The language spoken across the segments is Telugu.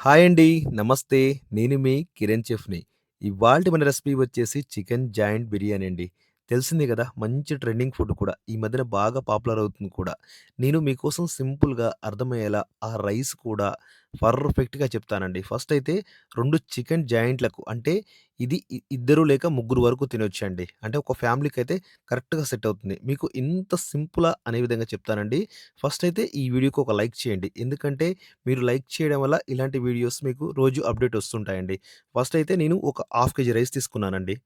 హాయ్ అండి. నమస్తే. నేను మీ కిరణ్ చెఫ్‌ని. ఇవాల్టి మన రెసిపీ వచ్చేసి చికెన్ జాయింట్ బిర్యానీ అండి. తెలిసిందే గదా! మంచి ట్రెండింగ్ ఫుడ్ కూడా. ఈ మధ్యన బాగా పాపులర్ అవుతుంది కూడా. నేను మీకోసం సింపుల్‌గా అర్థమయ్యేలా ఆ రైస్ కూడా పర్ఫెక్ట్‌గా చెప్తానండి. ఫస్ట్ అయితే 2 చికెన్ జాయింట్‌లకు అంటే ఇది ఇద్దరు లేక ముగ్గురు వరకు తినొచ్చండి. అంటే ఒక ఫ్యామిలీకైతే కరెక్ట్‌గా సెట్ అవుతుంది. మీకు ఇంత సింపులా అనే విధంగా చెప్తానండి. ఫస్ట్ అయితే ఈ వీడియోకి ఒక లైక్ చేయండి. ఎందుకంటే మీరు లైక్ చేయడం వల్ల ఇలాంటి వీడియోస్ మీకు రోజు అప్డేట్ వస్తుంటాయండి. ఫస్ట్ అయితే నేను ఒక హాఫ్ కేజీ రైస్ తీసుకున్నానండి.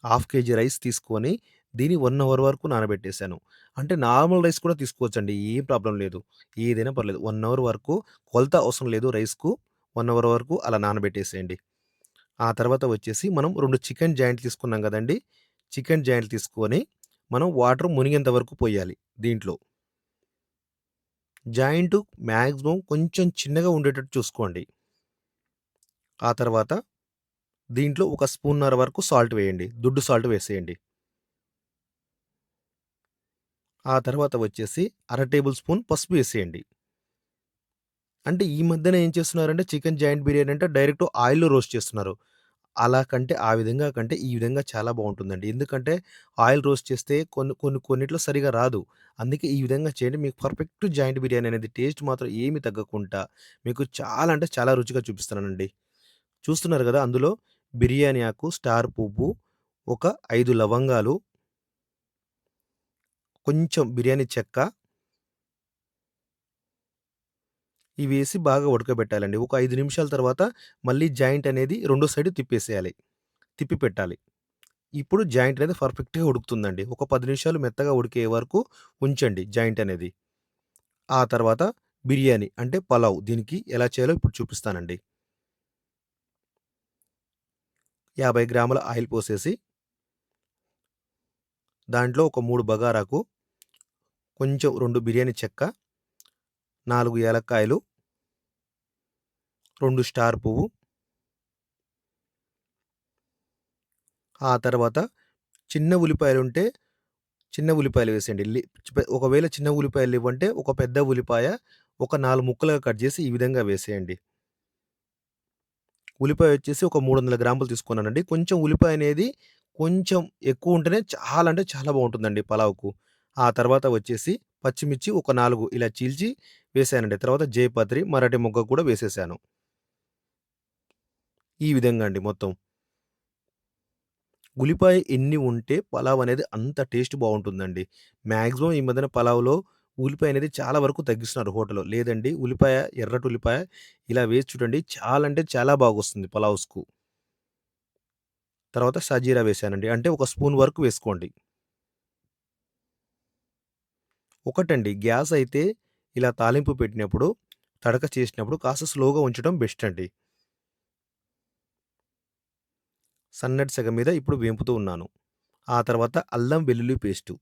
హాఫ్ కేజీ రైస్ తీసుకొని దీన్ని 1 అవర్ వరకు నానబెట్టేసాను. అంటే నార్మల్ రైస్ కూడా తీసుకోవచ్చండి. ఏం ప్రాబ్లమ్ లేదు. ఏదైనా పర్లేదు. 1 అవర్ వరకు కొలత అవసరం లేదు రైస్‌కు. 1 అవర్ వరకు అలా నానబెట్టేసేయండి. ఆ తర్వాత వచ్చేసి మనం 2 చికెన్ జాయింట్ తీసుకున్నాం గదండీ! చికెన్ జాయింట్ తీసుకొని మనం వాటర్ మునిగేంత వరకు పోయాలి దీంట్లో. జాయింటు మాక్సిమం కొంచెం చిన్నగా ఉండేటట్టు చూసుకోండి. ఆ తర్వాత దీంట్లో ఒక స్పూన్నర వరకు సాల్ట్ వేయండి. దుడ్డు సాల్ట్ వేసేయండి. ఆ తర్వాత వచ్చేసి అర టేబుల్ స్పూన్ పసుపు వేసేయండి. అంటే ఈ మధ్యన ఏం చేస్తున్నారంటే చికెన్ జాయింట్ బిర్యానీ అంటే డైరెక్ట్ ఆయిల్‌లో రోస్ట్ చేస్తున్నారు. అలా కంటే ఆ విధంగా కంటే ఈ విధంగా చాలా బావుంటుందండి. ఎందుకంటే ఆయిల్ రోస్ట్ చేస్తే కొన్నిట్లో సరిగ్గా రాదు. అందుకే ఈ విధంగా చేయండి. మీకు పర్ఫెక్ట్ జాయింట్ బిర్యానీ అనేది టేస్ట్ మాత్రం ఏమి తగ్గకుండా మీకు చాలా అంటే చాలా రుచిగా చూపిస్తున్నానండి. చూస్తున్నారు గదా! అందులో బిర్యానీ ఆకు, స్టార్ పువ్వు, ఒక 5 లవంగాలు, కొంచెం బిర్యానీ చెక్క ఇవేసి బాగా ఉడకబెట్టాలండి. ఒక 5 నిమిషాల తర్వాత మళ్ళీ జాయింట్ అనేది రెండో సైడ్ తిప్పేసేయాలి. తిప్పి పెట్టాలి. ఇప్పుడు జాయింట్ అనేది పర్ఫెక్ట్‌గా ఉడుకుతుందండి. ఒక 10 నిమిషాలు మెత్తగా ఉడికే వరకు ఉంచండి జాయింట్ అనేది. ఆ తర్వాత బిర్యానీ అంటే పలావ్ దీనికి ఎలా చేయాలో ఇప్పుడు చూపిస్తానండి. 50 గ్రాముల ఆయిల్ పోసేసి దాంట్లో ఒక 3 బగారాకు, కొంచెం 2 బిర్యానీ చెక్క, 4 ఏలక్కాయలు, 2 స్టార్ పువ్వు, ఆ తర్వాత చిన్న ఉల్లిపాయలుంటే చిన్న ఉల్లిపాయలు వేసేయండి. ఒకవేళ చిన్న ఉల్లిపాయలు లేవంటే ఒక పెద్ద ఉల్లిపాయ ఒక 4 ముక్కలుగా కట్ చేసి ఈ విధంగా వేసేయండి. ఉల్లిపాయ వచ్చేసి ఒక 300 గ్రాములు తీసుకున్నానండి. కొంచెం ఉల్లిపాయ అనేది కొంచెం ఎక్కువ ఉంటేనే చాలా అంటే చాలా బావుంటుందండి పలావ్‌కు. ఆ తర్వాత వచ్చేసి పచ్చిమిర్చి ఒక 4 ఇలా చీల్చి వేసానండి. తర్వాత జేపత్రి, మరాఠీ మొగ్గ కూడా వేసేసాను. ఈ విధంగా అండి మొత్తం. ఉల్లిపాయ ఎన్ని ఉంటే పలావ్ అనేది అంత టేస్ట్ బావుంటుందండి. మాక్సిమం ఈ మధ్యన పలావ్‌లో ఉల్లిపాయ అనేది చాలా వరకు తగ్గిస్తున్నారు హోటల్‌లో. లేదండి ఉల్లిపాయ, ఎర్రటి ఉల్లిపాయ ఇలా వేసి చూడండి చాలా అంటే చాలా బాగొస్తుంది పలావ్స్‌కు. తర్వాత షాజీరా వేశానండి. అంటే ఒక స్పూన్ వరకు వేసుకోండి. ఒకటండి గ్యాస్ అయితే ఇలా తాలింపు పెట్టినప్పుడు, తడక చేసినప్పుడు కాస్త స్లోగా ఉంచడం బెస్ట్ అండి. సన్నటి సెగ మీద ఇప్పుడు వేంపుతూ ఉన్నాను. ఆ తర్వాత అల్లం వెల్లుల్లి పేస్టు.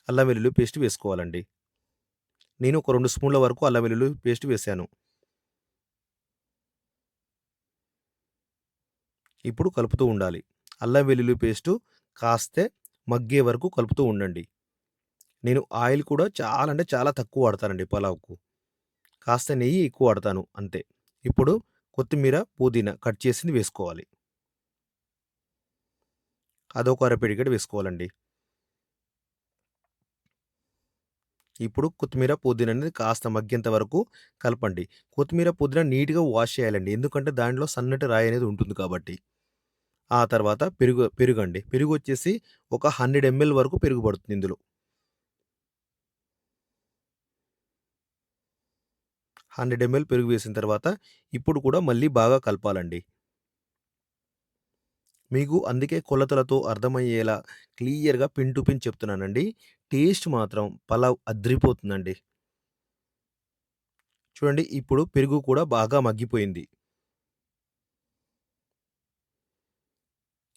అల్లం వెల్లుల్లి పేస్ట్ వేసుకోవాలండి. నేను ఒక 2 స్పూన్ల వరకు అల్లం వెల్లుల్లి పేస్ట్ వేశాను. ఇప్పుడు కలుపుతూ ఉండాలి. అల్లం వెల్లుల్లి పేస్టు కాస్తే మగ్గే వరకు కలుపుతూ ఉండండి. నేను ఆయిల్ కూడా చాలా అంటే చాలా తక్కువ వాడతానండి పలావ్‌కు. కాస్త నెయ్యి ఎక్కువ వాడతాను అంతే. ఇప్పుడు కొత్తిమీర, పుదీనా కట్ చేసింది వేసుకోవాలి. అదొక అర పిడికెడు వేసుకోవాలండి. ఇప్పుడు కొత్తిమీర, పుదీనా అనేది కాస్త మగ్గేంత వరకు కలపండి. కొత్తిమీర, పుదీనా నీట్‌గా వాష్ చేయాలండి. ఎందుకంటే దాంట్లో సన్నటి రాయి అనేది ఉంటుంది కాబట్టి. ఆ తర్వాత పెరుగండి. పెరుగొచ్చేసి ఒక 100 ఎంఎల్ వరకు పెరుగు పడుతుంది ఇందులో. 100 ఎంఎల్ పెరుగు వేసిన తర్వాత ఇప్పుడు కూడా మళ్ళీ బాగా కలపాలండి. మీకు అందుకే కొలతలతో అర్థమయ్యేలా క్లియర్‌గా పిన్ టు పిన్ చెప్తున్నానండి. టేస్ట్ మాత్రం పలావ్ అద్రిపోతుందండి. చూడండి ఇప్పుడు పెరుగు కూడా బాగా మగ్గిపోయింది.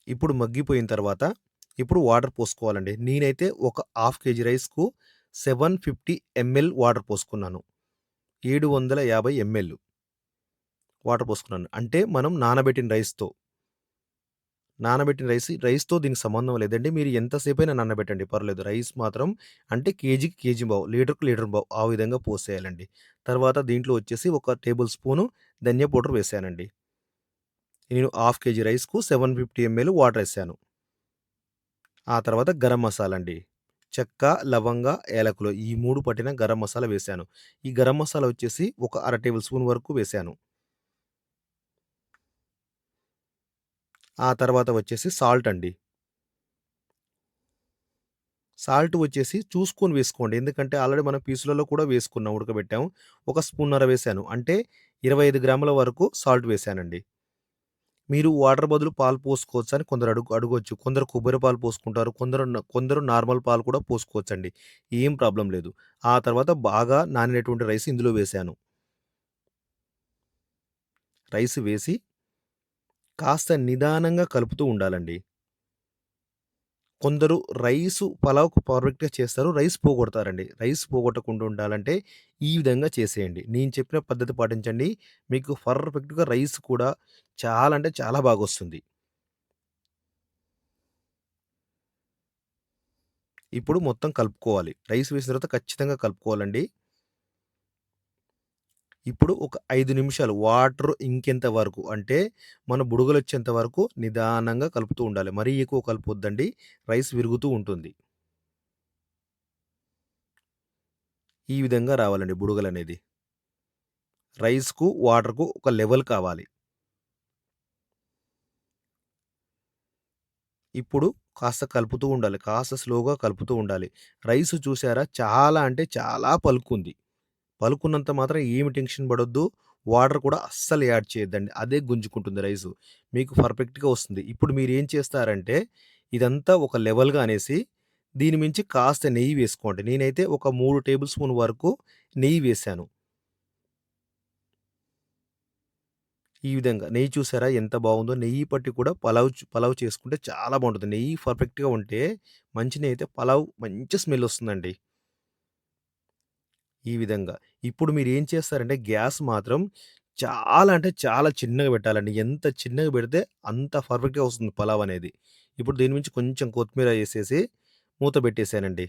ఇప్పుడు మగ్గిపోయిన తర్వాత ఇప్పుడు వాటర్ పోసుకోవాలండి. నేనైతే ఒక హాఫ్ కేజీ రైస్‌కు 750 ఎంఎల్ వాటర్ పోసుకున్నాను. 750 ఎంఎల్ వాటర్ పోసుకున్నాను. అంటే మనం నానబెట్టిన రైస్‌తో. నానబెట్టిన రైస్‌తో దీనికి సంబంధం లేదండి. మీరు ఎంత సేపైనా నానబెట్టండి పర్లేదు. రైస్ మాత్రం అంటే కేజీకి కేజీ పావు, లీటర్‌కి లీటర్ పావు ఆ విధంగా పోసేయాలండి. తర్వాత దీంట్లో వచ్చేసి ఒక టేబుల్ స్పూను ధనియా పౌడర్ వేశానండి. నేను హాఫ్ కేజీ రైస్‌కు 750 ఎంఎల్ వాటరేశాను. ఆ తర్వాత గరం మసాలా అండి. చెక్క, లవంగ, యాలకులు ఈ 3 పట్టిన గరం మసాలా వేశాను. ఈ గరం మసాలా వచ్చేసి ఒక అర టేబుల్ స్పూన్ వరకు వేశాను. ఆ తర్వాత వచ్చేసి సాల్ట్ అండి. సాల్ట్ వచ్చేసి చూసుకొని వేసుకోండి. ఎందుకంటే ఆల్రెడీ మనం పీసులలో కూడా వేసుకున్నాం, ఉడకబెట్టాం. ఒక స్పూన్నర వేశాను. అంటే 25 గ్రాముల వరకు సాల్ట్ వేశానండి. మీరు వాటర్ బదులు పాలు పోసుకోవచ్చని కొందరు అడగొచ్చు. కొందరు కొబ్బరి పాలు పోసుకుంటారు. కొందరు నార్మల్ పాలు కూడా పోసుకోవచ్చండి. ఏం ప్రాబ్లమ్ లేదు. ఆ తర్వాత బాగా నానినటువంటి రైస్ ఇందులో వేశాను. రైస్ వేసి కాస్త నిదానంగా కలుపుతూ ఉండాలండి. కొందరు పలావ్‌కు పర్ఫెక్ట్‌గా చేస్తారు. రైస్ పోగొడతారండి. రైస్ పోగొట్టకుండా ఉండాలంటే ఈ విధంగా చేసేయండి. నేను చెప్పిన పద్ధతి పాటించండి. మీకు పర్ఫెక్ట్‌గా రైస్ కూడా చాలా అంటే చాలా బాగొస్తుంది. ఇప్పుడు మొత్తం కలుపుకోవాలి. రైస్ వేసిన తర్వాత ఖచ్చితంగా కలుపుకోవాలండి. ఇప్పుడు ఒక 5 నిమిషాలు వాటర్ ఇంకేంత వరకు అంటే మన బుడగలొచ్చేంత వరకు నిదానంగా కలుపుతూ ఉండాలి. మరీ ఎక్కువ కలపొద్దండి. రైస్ విరుగుతూ ఉంటుంది. ఈ విధంగా రావాలండి బుడగలనేది. రైస్‌కు, వాటర్‌కు ఒక లెవెల్ కావాలి. ఇప్పుడు కాస్త కలుపుతూ ఉండాలి. కాస్త స్లోగా కలుపుతూ ఉండాలి. రైస్ చూసారా చాలా అంటే చాలా పలుకుంది. పలుకున్నంత మాత్రం ఏమి టెన్షన్ పడొద్దు. వాటర్ కూడా అస్సలు యాడ్ చేయొద్దండి. అదే గుంజుకుంటుంది రైసు. మీకు పర్ఫెక్ట్‌గా వస్తుంది. ఇప్పుడు మీరేం చేస్తారంటే ఇదంతా ఒక లెవెల్‌గా అనేసి దీని మించి కాస్త నెయ్యి వేసుకోండి. నేనైతే ఒక 3 టేబుల్ స్పూన్ వరకు నెయ్యి వేశాను. ఈ విధంగా నెయ్యి చూసారా ఎంత బావుందో! నెయ్యి పట్టి కూడా పలావ్ చేసుకుంటే చాలా బావుంటది. నెయ్యి పర్ఫెక్ట్‌గా ఉంటే మంచి నెయ్యితే పలావ్ మంచి స్మెల్ ఒస్తుందండి. ఈ విధంగా. ఇప్పుడు మీరేం చేస్తారంటే గ్యాస్ మాత్రం చాలా అంటే చాలా చిన్నగా పెట్టాలండి. ఎంత చిన్నగా పెడితే అంత పర్ఫెక్ట్‌గా వస్తుంది పలావ్ అనేది. ఇప్పుడు దీని నుంచి కొంచెం కొత్తిమీర ఎసేసి మూత పెట్టేసానండి.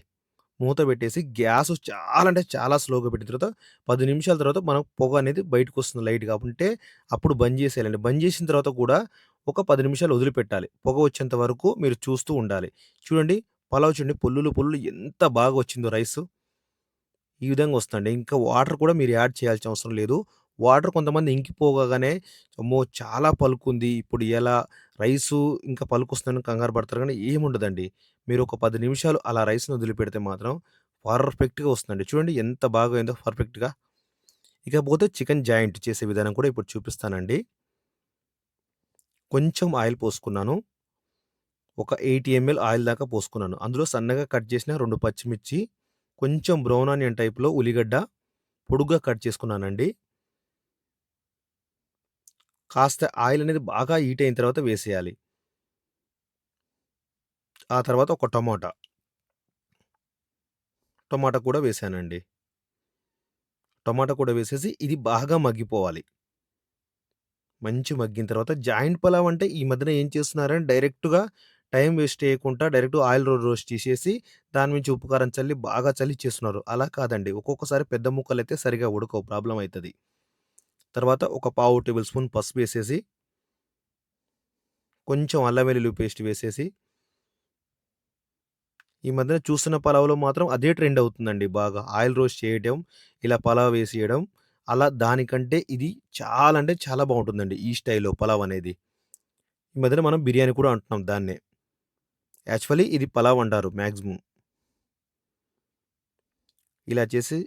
మూత పెట్టేసి గ్యాసు చాలా అంటే చాలా స్లోగా పెట్టిన తర్వాత 10 నిమిషాల తర్వాత మనకు పొగ అనేది బయటకొస్తుంది లైట్‌గా. ఉంటే అప్పుడు బంద్ చేసేయాలండి. బంద్ చేసిన తర్వాత కూడా ఒక 10 నిమిషాలు వదిలిపెట్టాలి. పొగ వచ్చేంత వరకు మీరు చూస్తూ ఉండాలి. చూడండి పలావ్ చూడండి పొల్లులు ఎంత బాగా వచ్చిందో రైసు. ఈ విధంగా వస్తుందండి. ఇంకా వాటర్ కూడా మీరు యాడ్ చేయాల్సిన అవసరం లేదు. వాటర్ కొంతమంది ఇంకిపోగానే అమ్మో! చాలా పలుకుంది. ఇప్పుడు ఎలా రైసు ఇంకా పలుకొస్తుందని కంగారు పడతారు గానీ ఏముండదండి. మీరు ఒక 10 నిమిషాలు అలా రైస్‌ని వదిలిపెడితే మాత్రం పర్ఫెక్ట్‌గా వస్తుందండి. చూడండి ఎంత బాగా అయిందో పర్ఫెక్ట్‌గా. ఇకపోతే చికెన్ జాయింట్ చేసే విధానం కూడా ఇప్పుడు చూపిస్తానండి. కొంచెం ఆయిల్ పోసుకున్నాను. ఒక 80 ఎంఎల్ ఆయిల్ దాకా పోసుకున్నాను. అందులో సన్నగా కట్ చేసిన 2 పచ్చిమిర్చి, కొంచెం బ్రౌన్ ఆనియన్ టైప్‌లో ఉల్లిగడ్డ పొడుగ్గా కట్ చేసుకున్నానండి. కాస్త ఆయిల్ అనేది బాగా హీట్ అయిన తర్వాత వేసేయాలి. ఆ తర్వాత ఒక టమాటా కూడా వేశానండి. టమాటా కూడా వేసేసి ఇది బాగా మగ్గిపోవాలి. మంచి మగ్గిన తర్వాత జాయింట్ పలావ్ అంటే ఈ మధ్యన ఏం చేస్తున్నారంటే డైరెక్ట్‌గా టైం వేస్ట్ చేయకుండా డైరెక్ట్ ఆయిల్ రోస్ట్ చేసేసి దాని నుంచి ఉప్పు, కారం చల్లి బాగా చల్లి ఇచ్చేస్తున్నారు. అలా కాదండి. ఒక్కొక్కసారి పెద్ద ముక్కలైతే సరిగ్గా ఉడకవు. ప్రాబ్లమ్ అయితది. తర్వాత ఒక పావు టేబుల్ స్పూన్ పసుపేసేసి, కొంచెం అల్లం వెల్లుల్లి పేస్ట్ వేసేసి ఈ మధ్యన చూస్తున్న పలావ్‌లో మాత్రం అదే ట్రెండ్ అవుతుందండి బాగా. ఆయిల్ రోస్ట్ చేయడం, ఇలా పలావ్ వేసేయడం. అలా దానికంటే ఇది చాలా అంటే చాలా బావుంటుందండి ఈ స్టైల్‌లో పలావ్ అనేది. ఈ మధ్యన మనం బిర్యానీ కూడా అంటున్నాం దాన్నే. యాక్చువల్లీ ఇది పలావ్ అంటారు మాక్సిమం. ఇలా చేసి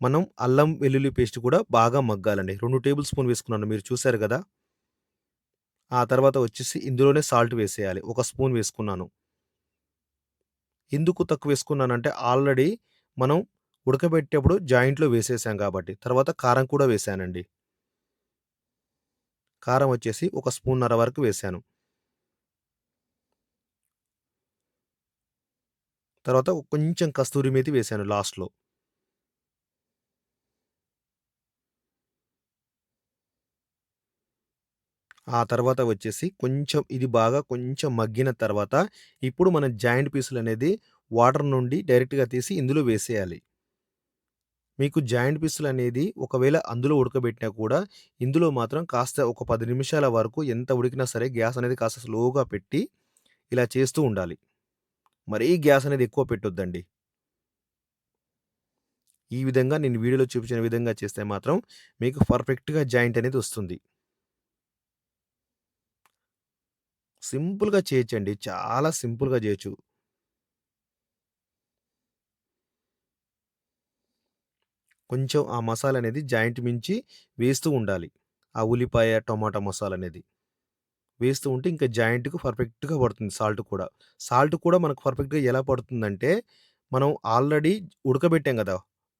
మనం అల్లం వెల్లుల్లి పేస్ట్ కూడా బాగా మగ్గాలండి. 2 టేబుల్ స్పూన్ వేసుకున్నాను మీరు చూసారు గదా! ఆ తర్వాత వచ్చేసి ఇందులోనే సాల్ట్ వేసేయాలి. ఒక స్పూన్ వేసుకున్నాను. ఎందుకు తక్కువేసుకున్నానంటే ఆల్రెడీ మనం ఉడకబెట్టేప్పుడు జాయింట్‌లో వేసేసాం కాబట్టి. తర్వాత కారం కూడా వేశానండి. కారం వచ్చేసి ఒక స్పూన్నర వరకు వేశాను. తర్వాత కొంచెం కస్తూరి మేతి వేశాను లాస్ట్‌లో. ఆ తర్వాత వచ్చేసి కొంచెం ఇది బాగా కొంచెం మగ్గిన తర్వాత, ఇప్పుడు మనం జాయింట్ పీసులనేది వాటర్ నుండి డైరెక్ట్‌గా తీసి ఇందులో వేసేయాలి. మీకు జాయింట్ పీసులనేది ఒకవేళ అందులో ఉడకబెట్టినా కూడా, ఇందులో మాత్రం కాస్త ఒక 10 నిమిషాల వరకు ఎంత ఉడికినా సరే గ్యాస్ అనేది కాస్త స్లోగా పెట్టి, ఇలా చేస్తూ ఉండాలి. మరీ గ్యాస్ అనేది ఎక్కువ పెట్టొద్దండి. ఈ విధంగా నేను వీడియోలో చూపించిన విధంగా చేస్తే మాత్రం మీకు పర్ఫెక్ట్‌గా జాయింట్ అనేది వస్తుంది. సింపుల్‌గా చేయొచ్చండి. చాలా సింపుల్‌గా చేయొచ్చు. కొంచెం ఆ మసాలా అనేది జాయింట్ మించి వేస్తూ ఉండాలి. ఆ ఉల్లిపాయ, టొమాటో మసాలనేది. వేస్తూ ఉంటే ఇంకా జాయింట్‌కి పర్ఫెక్ట్‌గా పడుతుంది సాల్ట్ కూడా. సాల్ట్ కూడా మనకు పర్ఫెక్ట్‌గా ఎలా పడుతుందంటే, మనం ఆల్రెడీ ఉడకబెట్టాం గదా!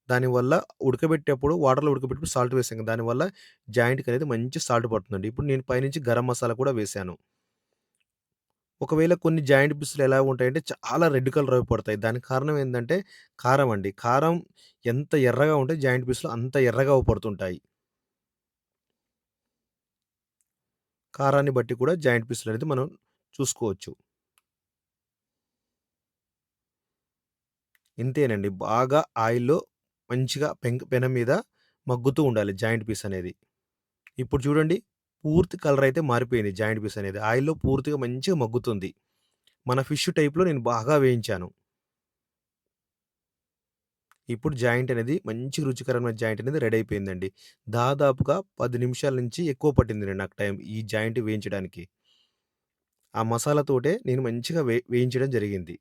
దానివల్ల ఉడకబెట్టేప్పుడు వాటర్‌లో ఉడకబెట్టేప్పుడు సాల్ట్ వేసాం కదా! దానివల్ల జాయింట్‌కనేది మంచి సాల్ట్ పడుతుందండి. ఇప్పుడు నేను పైనుంచి గరం మసాలా కూడా వేశాను. ఒకవేళ కొన్ని జాయింట్ పీసులు ఎలా ఉంటాయంటే చాలా రెడ్ కలర్ అవి పడతాయి. దానికి కారణం ఏందంటే కారం అండి. కారం ఎంత ఎర్రగా ఉంటే జాయింట్ పీసులు అంత ఎర్రగా పడుతుంటాయి. కారాన్ని బట్టి కూడా జాయింట్ పీసులనేది మనం చూసుకోవచ్చు. ఇంతేనండి. బాగా ఆయిల్‌లో మంచిగా పెనం మీద మగ్గుతూ ఉండాలి జాయింట్ పీస్ అనేది. ఇప్పుడు చూడండి పూర్తి కలర్ అయితే మారిపోయింది జాయింట్ పీస్ అనేది. ఆయిల్‌లో పూర్తిగా మంచిగా మగ్గుతుంది. మన ఫిష్ టైప్‌లో నేను బాగా వేయించాను. ఇప్పుడు జాయింట్ అనేది మంచి రుచికరమైన జాయింట్ అనేది రెడీ అయిపోయిందండి. దాదాపుగా 10 నిమిషాల నుంచి ఎక్కువ పట్టిందండి నాకు టైం ఈ జాయింట్ వేయించడానికి. ఆ మసాలాతోటే నేను మంచిగా వేయించడం జరిగింది.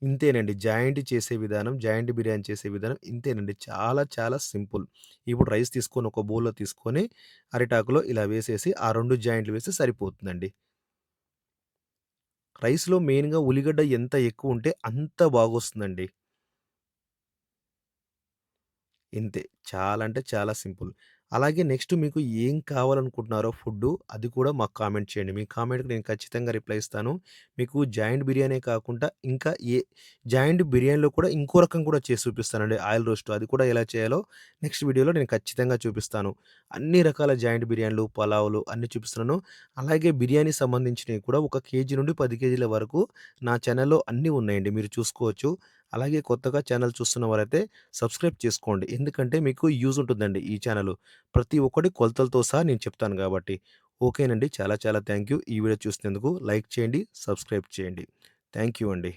ఇంతేనండి. జాయింట్ చేసే విధానం, జాయింట్ బిర్యానీ చేసే విధానం ఇంతేనండి. చాలా చాలా సింపుల్. ఇప్పుడు రైస్ తీసుకొని ఒక బౌల్‌లో తీసుకొని అరిటాకులో ఇలా వేసేసి ఆ 2 జాయింట్లు వేస్తే సరిపోతుందండి. రైస్‌లో మెయిన్‌గా ఉల్లిగడ్డ ఎంత ఎక్కువుంటే అంత బాగొస్తుందండి. ఇంతే. చాలా అంటే చాలా సింపుల్. అలాగే నెక్స్ట్ మీకు ఏం కావాలనుకుంటున్నారో ఫుడ్డు అది కూడా మాకు కామెంట్ చేయండి. మీ కామెంట్‌కి నేను ఖచ్చితంగా రిప్లై ఇస్తాను. మీకు జాయింట్ బిర్యానీ కాకుండా ఇంకా జాయింట్ బిర్యానీలో కూడా ఇంకో రకం కూడా చేసి చూపిస్తానండి ఆయిల్ రోస్ట్. అది కూడా ఎలా చేయాలో నెక్స్ట్ వీడియోలో నేను ఖచ్చితంగా చూపిస్తాను. అన్ని రకాల జాయింట్ బిర్యానీలు, పలావులు అన్నీ చూపిస్తున్నాను. అలాగే బిర్యానీకి సంబంధించినవి కూడా ఒక కేజీ నుండి 10 కేజీల వరకు నా ఛానెల్‌లో అన్నీ ఉన్నాయండి. మీరు చూసుకోవచ్చు. అలాగే కొత్తగా ఛానెల్ చూస్తున్న వారైతే సబ్స్క్రైబ్ చేసుకోండి. ఎందుకంటే మీకు యూజ్ ఉంటుందండి ఈ ఛానెలు. ప్రతి ఒక్కటి కొలతలతో సహా నేను చెప్తాను గాబట్టి. ఓకేనండి. చాలా చాలా థాంక్ యూ. ఈ వీడియో చూసినందుకు లైక్ చేయండి, సబ్స్క్రైబ్ చేయండి. థాంక్ యూ అండి.